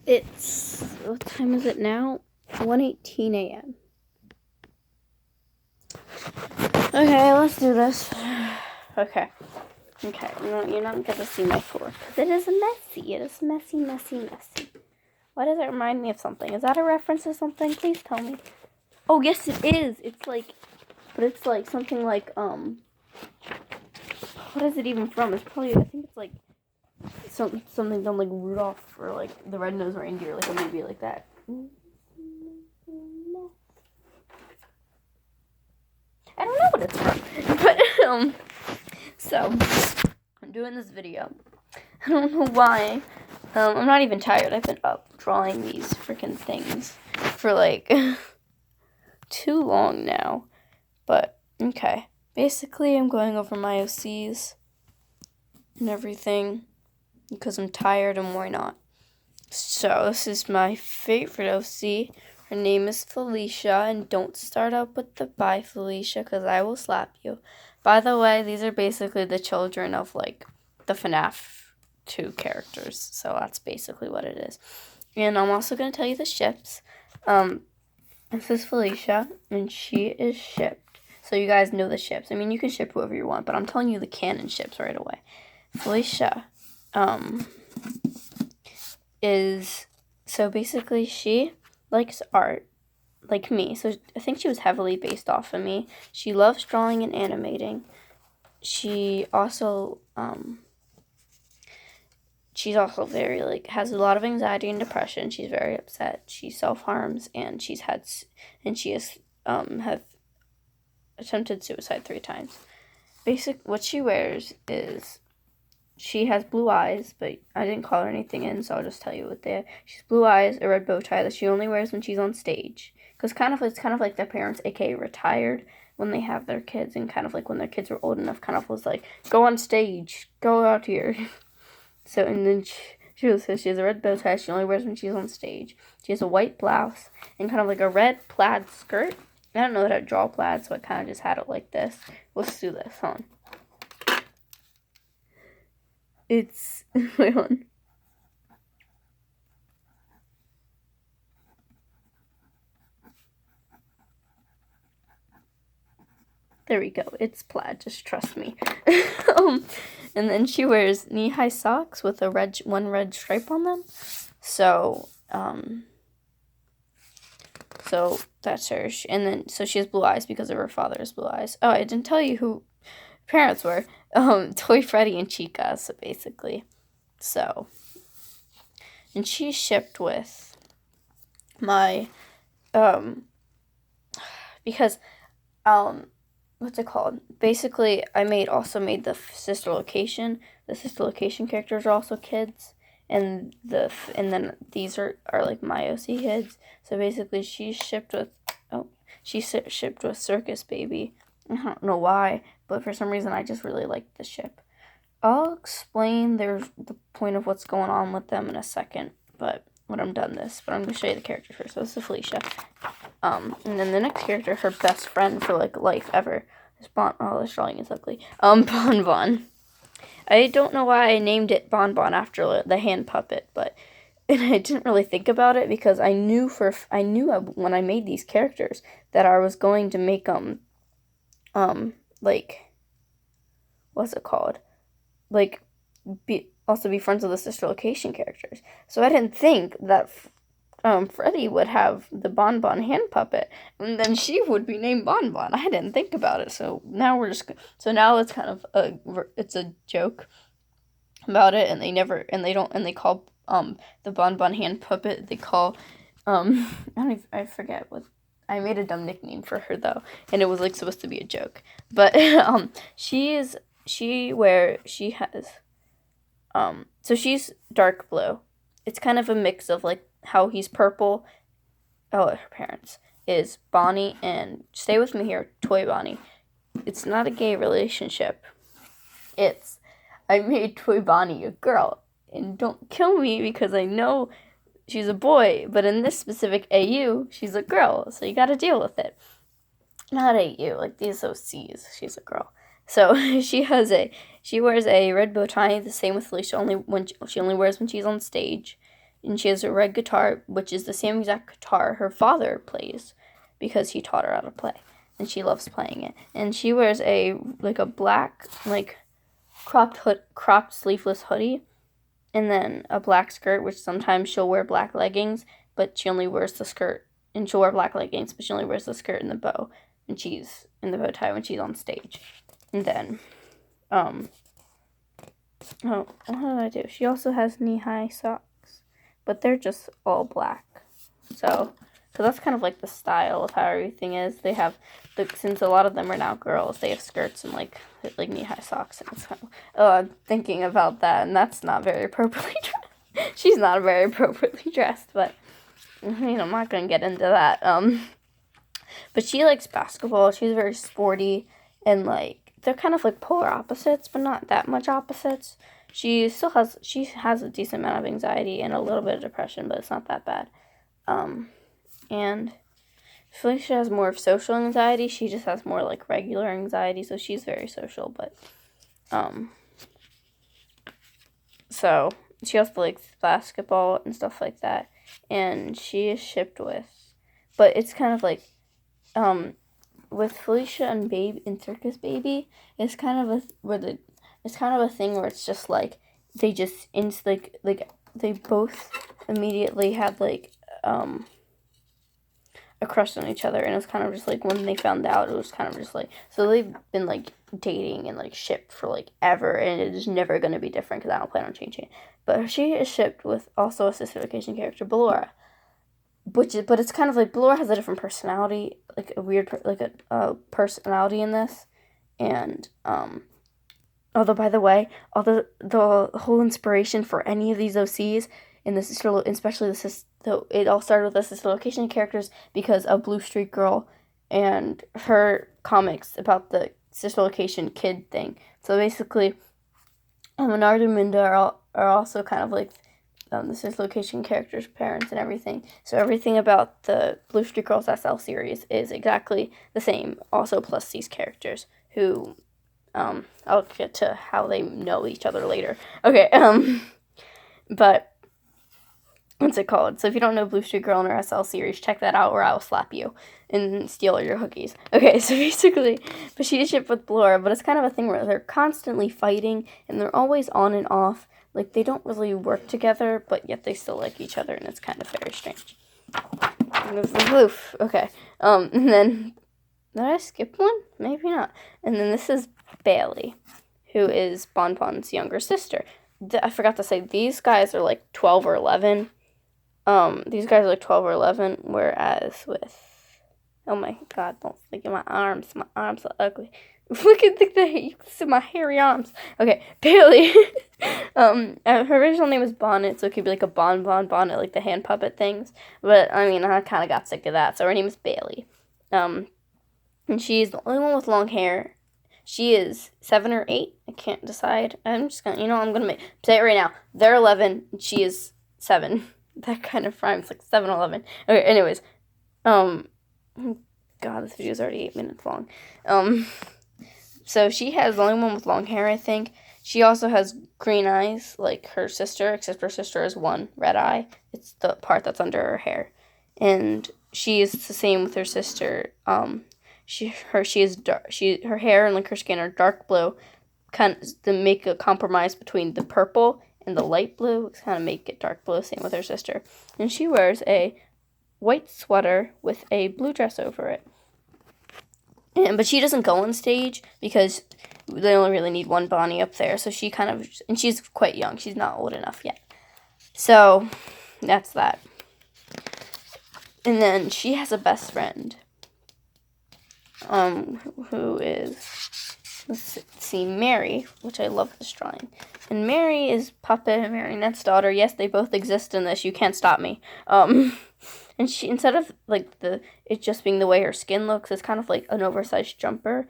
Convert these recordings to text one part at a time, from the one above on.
It's, what time is it now? 1:18 a.m. Okay, let's do this. Okay, you're not gonna see my floor, because it is messy. It is messy, messy, messy. Why does it remind me of something? Is that a reference to something? Please tell me. Oh, yes, it is. It's like, but it's like something like, what is it even from? It's probably, I think it's like something done like Rudolph or like the Red-Nosed Reindeer, like a movie like that. I don't know what it's from, but so I'm doing this video. I don't know why. I'm not even tired. I've been up drawing these freaking things for like too long now. But okay, basically I'm going over my OCs and everything because I'm tired and why not. So this is my favorite OC. Her name is Felicia, and don't start up with the bye Felicia because I will slap you. By the way, these are basically the children of like the FNAF 2 characters, so that's basically what it is. And I'm also going to tell you the ships. This is Felicia, and she is shipped. So you guys know the ships. I mean, you can ship whoever you want, but I'm telling you the canon ships right away. Felicia, is, so basically she likes art, like me. So I think she was heavily based off of me. She loves drawing and animating. She also, she's also very, like, has a lot of anxiety and depression. She's very upset. She self-harms, and she has, have attempted suicide 3 times. What she wears is, she has blue eyes, but I didn't call her anything in, so I'll just tell you what they have. She's blue eyes, a red bow tie that she only wears when she's on stage. Because it's kind of like their parents, aka retired, when they have their kids, and kind of like when their kids were old enough, kind of was like, go on stage, go out here. So, and then she has a red bow tie she only wears when she's on stage. She has a white blouse and kind of like a red plaid skirt. I don't know how to draw plaid, so I kind of just had it like this. Let's do this, on. It's, wait on. There we go. It's plaid. Just trust me. And then she wears knee-high socks with one red stripe on them. So that's her. And then, so she has blue eyes because of her father's blue eyes. Oh, I didn't tell you who parents were. Toy Freddy and Chica, so basically. So, and she's shipped with my, because, what's it called? Basically, I also made the Sister Location. The Sister Location characters are also kids, and then these are like my OC kids. So basically, she's shipped with Circus Baby. I don't know why, but for some reason, I just really like the ship. I'll explain the point of what's going on with them in a second, but when I'm done this. But I'm going to show you the character first. So this is Felicia. And then the next character, her best friend for, like, life ever, is this drawing is ugly. Bon Bon. I don't know why I named it Bon Bon after the hand puppet, but and I didn't really think about it because I knew when I made these characters that I was going to make like, what's it called? Like, also be friends with the Sister Location characters. So I didn't think that Freddy would have the Bon Bon hand puppet, and then she would be named Bon Bon. I didn't think about it, so now now it's kind of it's a joke about it, and they call the Bon Bon hand puppet, they call I forget what. I made a dumb nickname for her though, and it was like supposed to be a joke. But so she's dark blue. It's kind of a mix of like how he's purple. Oh, her parents is Bonnie and, stay with me here, Toy Bonnie. It's not a gay relationship. I made Toy Bonnie a girl, and don't kill me because I know she's a boy, but in this specific AU, she's a girl, so you gotta deal with it. Not AU, like these OCs, she's a girl. So she has She wears a red bow tie, the same with Felicia, she only wears when she's on stage. And she has a red guitar, which is the same exact guitar her father plays because he taught her how to play. And she loves playing it. And she wears a black, cropped sleeveless hoodie, and then a black skirt, which sometimes she'll wear black leggings, but she only wears the skirt. And she'll wear black leggings, but she only wears the skirt and the bow, and she's in the bow tie when she's on stage. And then, what did I do? She also has knee-high socks, but they're just all black. So, because that's kind of like the style of how everything is. They have, since a lot of them are now girls, they have skirts and like knee-high socks. And so, I'm thinking about that, and that's not very appropriately dressed. She's not very appropriately dressed, but, I'm not going to get into that. But she likes basketball. She's very sporty, and they're kind of like polar opposites, but not that much opposites. She has a decent amount of anxiety and a little bit of depression, but it's not that bad. And Felicia has more of social anxiety. She just has more regular anxiety, so she's very social, but so she also likes basketball and stuff like that. And she is shipped with, but it's kind of with Felicia and Circus Baby, it's kind of a thing where it's just they just they both immediately had a crush on each other, and it's kind of just when they found out, it was kind of just so they've been dating and shipped for ever, and it is never going to be different because I don't plan on changing it. But she is shipped with also a Sister Location character, Ballora. But it's kind of Ballora has a different personality, a weird personality in this, and although by the way, the whole inspiration for any of these OCs in the Sister, especially it all started with the Sister Location characters because of Blue Streak Girl and her comics about the Sister Location kid thing. So basically, Menard and Minda are also kind of the Sister Location characters' parents and everything. So everything about the Blue Streak Girls SL series is exactly the same, also plus these characters who, I'll get to how they know each other later. Okay, but what's it called? So if you don't know Blue Streak Girl and her SL series, check that out or I will slap you and steal all your cookies. Okay, so basically, but she is shipped with Ballora, but it's kind of a thing where they're constantly fighting and they're always on and off. They don't really work together, but yet they still like each other, and it's kind of very strange. Oof. Okay. And then, did I skip one? Maybe not. And then this is Bailey, who is Bon Bon's younger sister. I forgot to say, these guys are 12 or 11. These guys are 12 or 11, whereas with, oh my god, don't look at my arms. My arms are ugly. Look at you can see my hairy arms. Okay, Bailey. Her original name was Bonnet, so it could be a bonnet, the hand puppet things. But I kind of got sick of that, so her name is Bailey. And she's the only one with long hair. She is 7 or 8. I can't decide. I'm just gonna, I'm gonna say it right now. They're 11. And she is 7. That kind of rhymes 7-11. Okay, anyways, God, this video is already 8 minutes long. So she has the only one with long hair, I think. She also has green eyes, like her sister, except her sister has one red eye. It's the part that's under her hair. And she is the same with her sister. Her hair and her skin are dark blue, kind of to make a compromise between the purple and the light blue, kind of make it dark blue. Same with her sister. And she wears a white sweater with a blue dress over it. But she doesn't go on stage because they only really need one Bonnie up there. So she and she's quite young. She's not old enough yet. So that's that. And then she has a best friend, who is, let's see, Mary, which I love this drawing. And Mary is Puppet and Marionette's daughter. Yes, they both exist in this. You can't stop me. And she, instead of it just being the way her skin looks, it's kind of like an oversized jumper.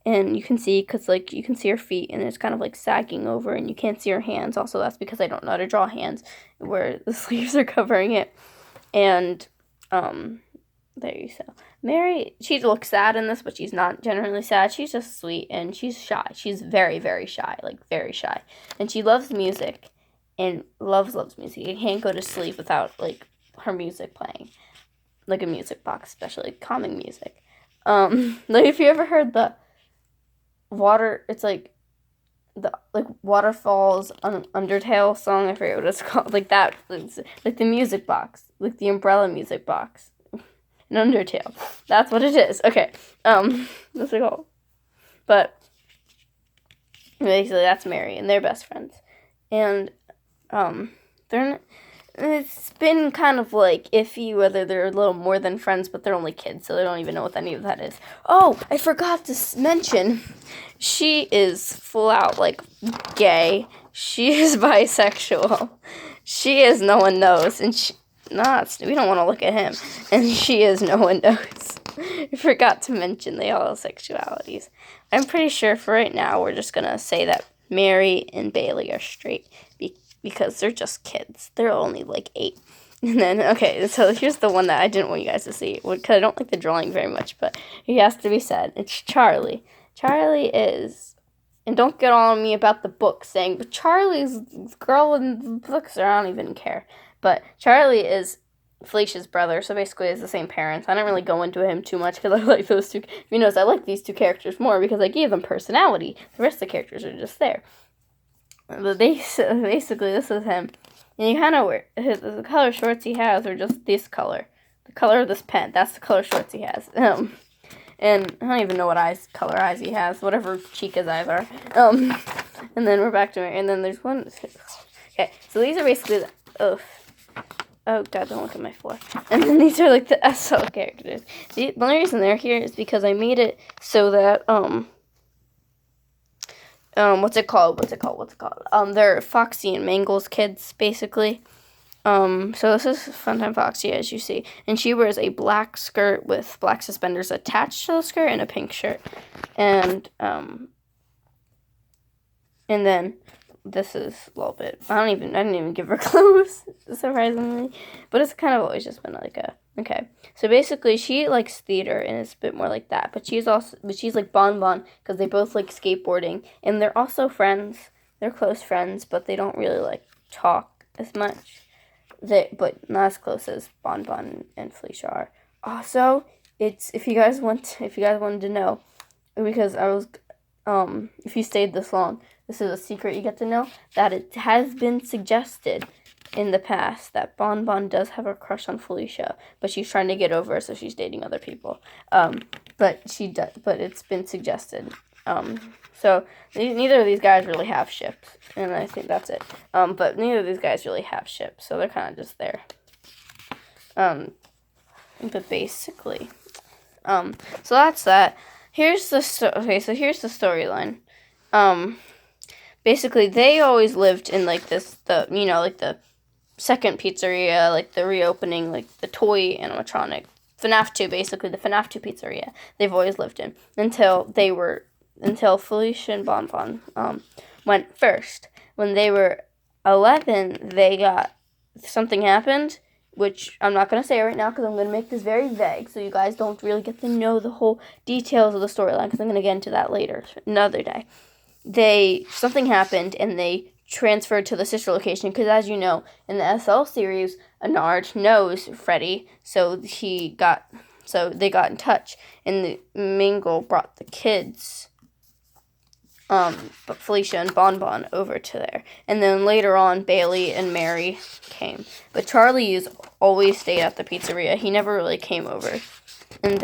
And you can see, because you can see her feet, and it's kind of sagging over, and you can't see her hands. Also, that's because I don't know how to draw hands where the sleeves are covering it. And there you go. Mary, she looks sad in this, but she's not generally sad. She's just sweet, and she's shy. She's very, very shy, like very shy. And she loves music, and loves music. You can't go to sleep without, like, her music playing. Like a music box, especially calming music. Like, if you ever heard the water, it's like the Waterfalls Undertale song, I forget what it's called, like that, like the music box, like the umbrella music box in Undertale. That's what it is. Okay, that's it called. But basically, that's Mary, and they're best friends, and they're. It's been kind of like iffy whether they're a little more than friends, but they're only kids, so they don't even know what any of that is. Oh, I forgot to mention, she is full out, like, gay. She is bisexual. She is no one knows, and we don't want to look at him. And she is no one knows. I forgot to mention the all sexualities. I'm pretty sure for right now we're just gonna say that Mary and Bailey are straight because they're just kids. They're only like 8. And then, okay, so here's the one that I didn't want you guys to see, because I don't like the drawing very much, but he has to be said. It's Charlie. Charlie is, and don't get on me about the book saying, but Charlie's girl in the books, or I don't even care. But Charlie is Felicia's brother, so basically it's the same parents. I don't really go into him too much because I like those two. If you notice, I like these two characters more because I gave them personality. The rest of the characters are just there. But basically, this is him. And you kind of wear the color shorts he has are just this color. The color of this pen. That's the color shorts he has. And I don't even know what color eyes he has. Whatever Chica's eyes are. And then we're back to Mary. And then there's one. Okay, so these are basically oh God, don't look at my floor. And then these are like the SL characters. The only reason they're here is because I made it so that what's it called? They're Foxy and Mangle's kids, basically. So this is Funtime Foxy, as you see. And she wears a black skirt with black suspenders attached to the skirt and a pink shirt. And then this is a little bit, I didn't even give her clothes, surprisingly. But it's kind of always just been like okay. So basically, she likes theater, and it's a bit more like that. But she's like Bon Bon, because they both like skateboarding. And they're also friends. They're close friends, but they don't really like talk as much. But not as close as Bon Bon and Felicia are. Also, if you guys wanted to know, because I was, if you stayed this long, this is a secret you get to know, that it has been suggested in the past that Bon Bon does have a crush on Felicia, but she's trying to get over it, so she's dating other people. But it's been suggested. So neither of these guys really have ships, and I think that's it. But neither of these guys really have ships, so they're kind of just there. But basically, so that's that. Here's the storyline. Basically, they always lived in like the second pizzeria, like the reopening, like the toy animatronic FNAF 2, basically the FNAF 2 pizzeria. They've always lived in until Felicia and Bon Bon went first. When they were 11, something happened, which I'm not going to say right now because I'm going to make this very vague so you guys don't really get to know the whole details of the storyline, because I'm going to get into that later, another day. Something happened and they transferred to the sister location because, as you know, in the SL series, Anard knows Freddy, so they got in touch, and Mingle brought the kids, but Felicia and Bon Bon over to there. And then later on, Bailey and Mary came. But Charlie always stayed at the pizzeria. He never really came over. And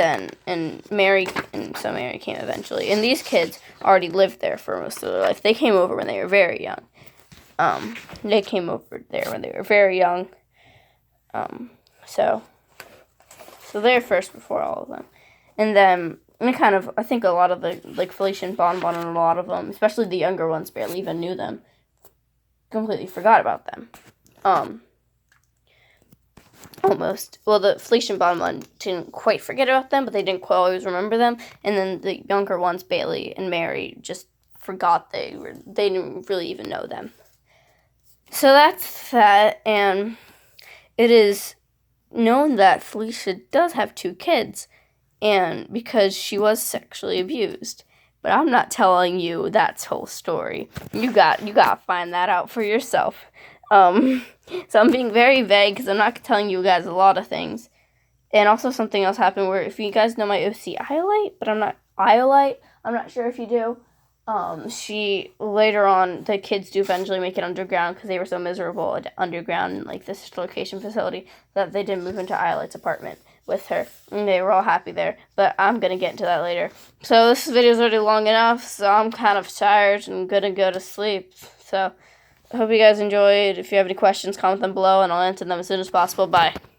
Mary came eventually. And these kids already lived there for most of their life. They came over when they were very young. So they're first before all of them. And then, I think a lot of the, like, Felicia and Bon Bon and a lot of them, especially the younger ones, barely even knew them. Completely forgot about them. Almost. Well, the Felicia and Bon Bon didn't quite forget about them, but they didn't quite always remember them. And then the younger ones, Bailey and Mary, just forgot they didn't really even know them. So that's that, and it is known that Felicia does have 2 kids, and because she was sexually abused. But I'm not telling you that whole story. You got to find that out for yourself. So I'm being very vague because I'm not telling you guys a lot of things. And also something else happened where, if you guys know my OC Iolite, but I'm not sure if you do. She, later on, the kids do eventually make it underground because they were so miserable underground in, like, this location facility that they didn't move into Iolite's apartment with her. And they were all happy there. But I'm going to get into that later. So this video is already long enough, so I'm kind of tired and going to go to sleep. So I hope you guys enjoyed. If you have any questions, comment them below, and I'll answer them as soon as possible. Bye.